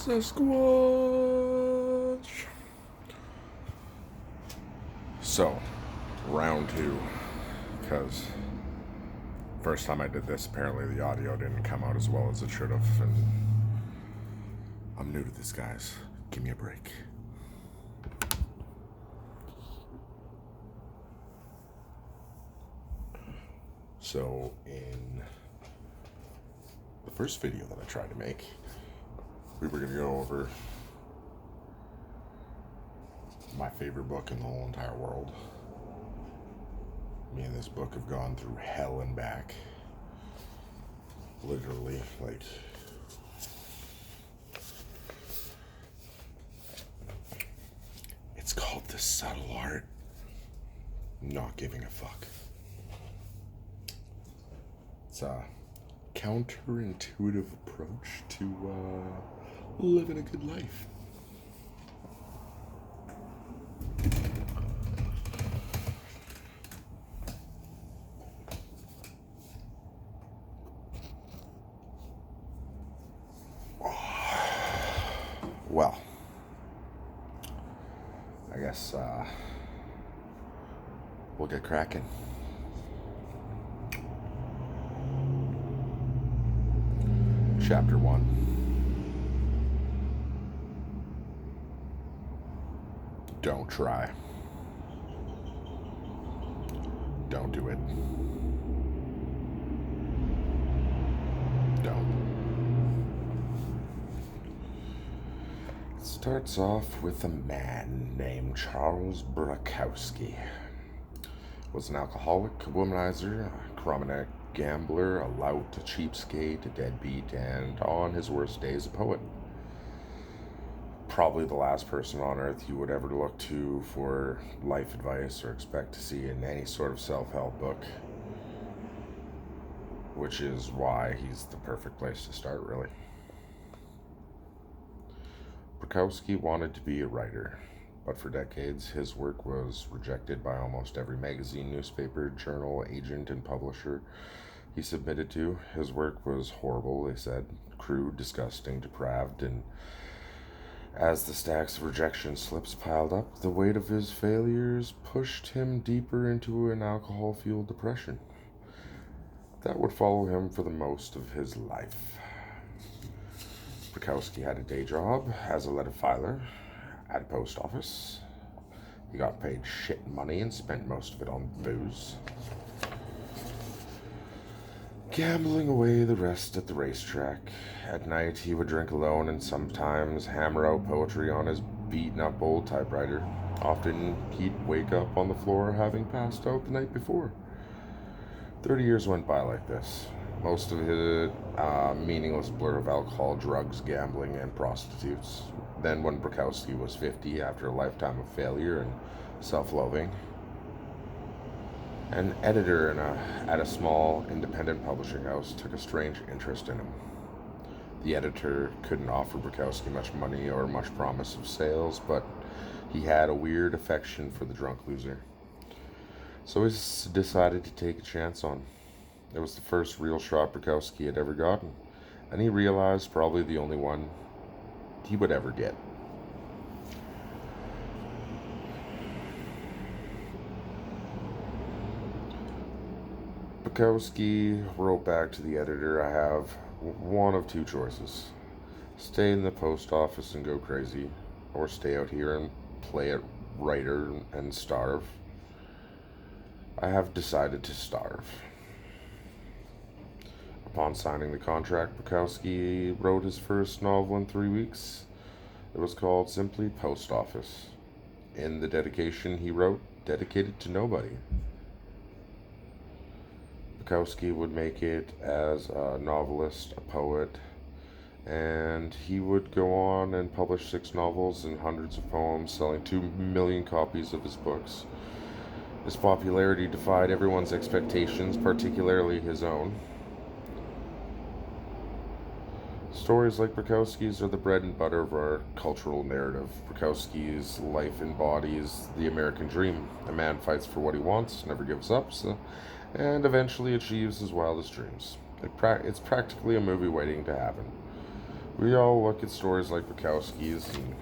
Sasquatch. So, round two, because first time I did this, apparently the audio didn't come out as well as it should have, and I'm new to this, guys. Give me a break. So, in the first video that I tried to make, we were going to go over my favorite book in the whole entire world. Me and this book have gone through hell and back. Literally, like, it's called The Subtle Art of Not Giving a Fuck. It's a counterintuitive approach to living a good life. Well, I guess we'll get cracking. Chapter 1. Don't try. Don't do it. Don't. It starts off with a man named Charles Bukowski. Was an alcoholic, a womanizer, a chronic gambler, a lout, a cheapskate, a deadbeat, and on his worst days, a poet. Probably the last person on earth you would ever look to for life advice or expect to see in any sort of self-help book. Which is why he's the perfect place to start, really. Bukowski wanted to be a writer, but for decades his work was rejected by almost every magazine, newspaper, journal, agent, and publisher he submitted to. His work was horrible, they said, crude, disgusting, depraved, and as the stacks of rejection slips piled up, the weight of his failures pushed him deeper into an alcohol-fueled depression that would follow him for the most of his life. Bukowski had a day job as a letter filer at a post office. He got paid shit money and spent most of it on booze, gambling away the rest at the racetrack. At night, he would drink alone and sometimes hammer out poetry on his beaten-up old typewriter. Often, he'd wake up on the floor having passed out the night before. 30 years went by like this. Most of it meaningless blur of alcohol, drugs, gambling, and prostitutes. Then when Bukowski was 50, after a lifetime of failure and self-loathing, an editor at a small independent publishing house took a strange interest in him. The editor couldn't offer Bukowski much money or much promise of sales, but he had a weird affection for the drunk loser. So he decided to take a chance on. It was the first real shot Bukowski had ever gotten, and he realized probably the only one he would ever get. Bukowski wrote back to the editor, "I have one of two choices. Stay in the post office and go crazy, or stay out here and play at writer and starve. I have decided to starve." Upon signing the contract, Bukowski wrote his first novel in 3 weeks. It was called simply Post Office. In the dedication he wrote, "Dedicated to nobody." Bukowski would make it as a novelist, a poet, and he would go on and publish 6 novels and hundreds of poems, selling 2 million copies of his books. His popularity defied everyone's expectations, particularly his own. Stories like Bukowski's are the bread and butter of our cultural narrative. Bukowski's life embodies the American dream. A man fights for what he wants, never gives up, and eventually achieves his wildest dreams. It's practically a movie waiting to happen. We all look at stories like Bukowski's and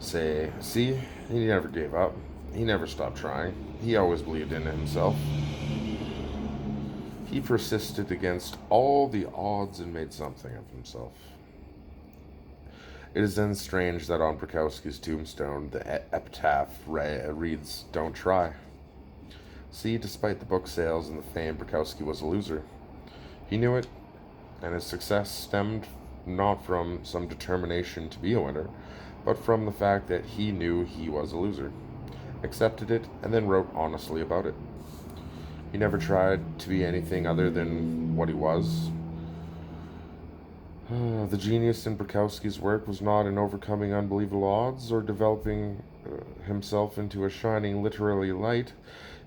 say, see, he never gave up. He never stopped trying. He always believed in himself. He persisted against all the odds and made something of himself. It is then strange that on Bukowski's tombstone, the epitaph reads, "Don't try." See, despite the book sales and the fame, Bukowski was a loser. He knew it, and his success stemmed not from some determination to be a winner, but from the fact that he knew he was a loser, accepted it, and then wrote honestly about it. He never tried to be anything other than what he was. The genius in Bukowski's work was not in overcoming unbelievable odds or developing himself into a shining literary light.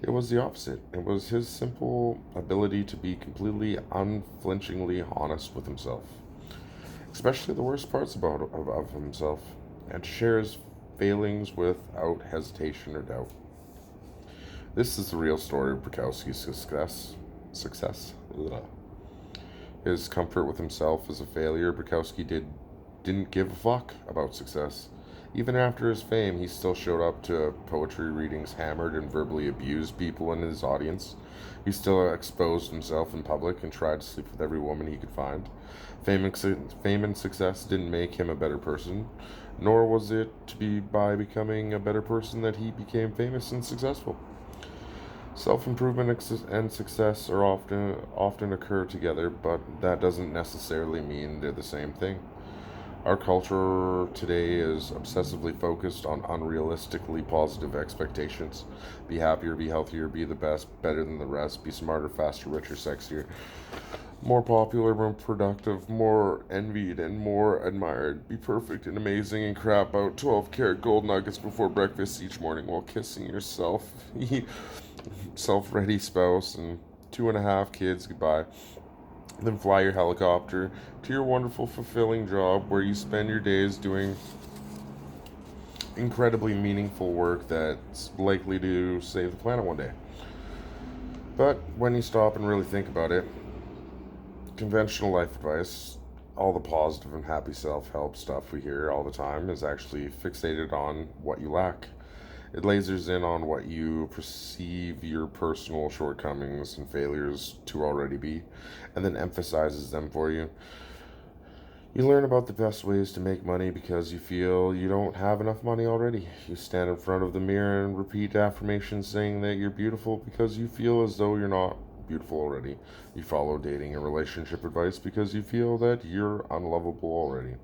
It was the opposite. It was his simple ability to be completely unflinchingly honest with himself, especially the worst parts of himself, and to share his failings without hesitation or doubt. This is the real story of Bukowski's Success. Ugh. His comfort with himself as a failure, didn't give a fuck about success. Even after his fame, he still showed up to poetry readings, hammered and verbally abused people in his audience. He still exposed himself in public and tried to sleep with every woman he could find. Fame and success didn't make him a better person, nor was it to be by becoming a better person that he became famous and successful. Self-improvement and success are often occur together, but that doesn't necessarily mean they're the same thing. Our culture today is obsessively focused on unrealistically positive expectations. Be happier, be healthier, be the best, better than the rest, be smarter, faster, richer, sexier, more popular, more productive, more envied, and more admired. Be perfect and amazing and crap out 12-karat gold nuggets before breakfast each morning while kissing yourself. Self-ready spouse and 2.5 kids goodbye. Then fly your helicopter to your wonderful, fulfilling job where you spend your days doing incredibly meaningful work that's likely to save the planet one day. But when you stop and really think about it, conventional life advice, all the positive and happy self-help stuff we hear all the time, is actually fixated on what you lack. It lasers in on what you perceive your personal shortcomings and failures to already be, and then emphasizes them for you. You learn about the best ways to make money because you feel you don't have enough money already. You stand in front of the mirror and repeat affirmations saying that you're beautiful because you feel as though you're not beautiful already. You follow dating and relationship advice because you feel that you're unlovable already.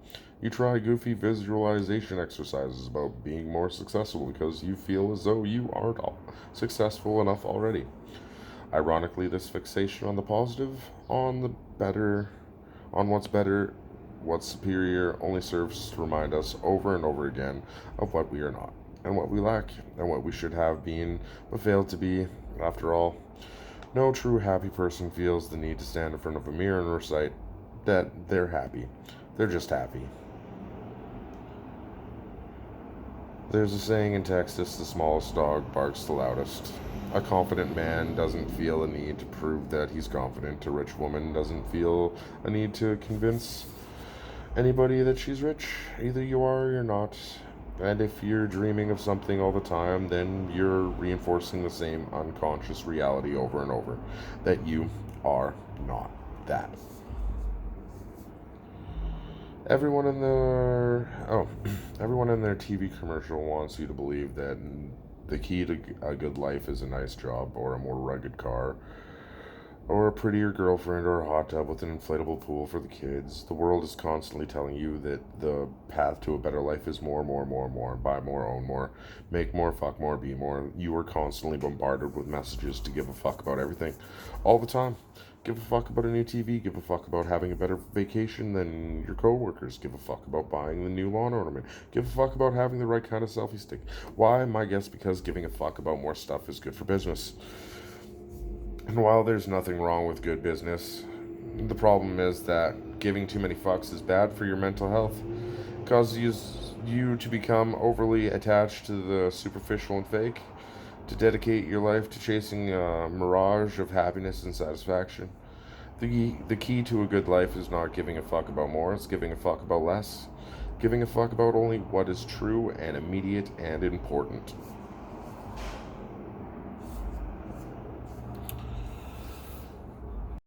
You try goofy visualization exercises about being more successful because you feel as though you aren't successful enough already. Ironically, this fixation on the positive, on the better, on what's better, what's superior, only serves to remind us over and over again of what we are not, and what we lack, and what we should have been, but failed to be. After all, no true happy person feels the need to stand in front of a mirror and recite that they're happy. They're just happy. There's a saying in Texas, the smallest dog barks the loudest. A confident man doesn't feel a need to prove that he's confident. A rich woman doesn't feel a need to convince anybody that she's rich. Either you are or you're not. And if you're dreaming of something all the time, then you're reinforcing the same unconscious reality over and over, that you are not that. Everyone in their everyone in their TV commercial wants you to believe that the key to a good life is a nice job or a more rugged car or a prettier girlfriend or a hot tub with an inflatable pool for the kids. The world is constantly telling you that the path to a better life is more, more, more, more. Buy more, own more, make more, fuck more, be more. You are constantly bombarded with messages to give a fuck about everything all the time. Give a fuck about a new TV. Give a fuck about having a better vacation than your coworkers. Give a fuck about buying the new lawn ornament. Give a fuck about having the right kind of selfie stick. Why? My guess because giving a fuck about more stuff is good for business. And while there's nothing wrong with good business, the problem is that giving too many fucks is bad for your mental health. It causes you to become overly attached to the superficial and fake, to dedicate your life to chasing a mirage of happiness and satisfaction. The key to a good life is not giving a fuck about more, it's giving a fuck about less. Giving a fuck about only what is true and immediate and important.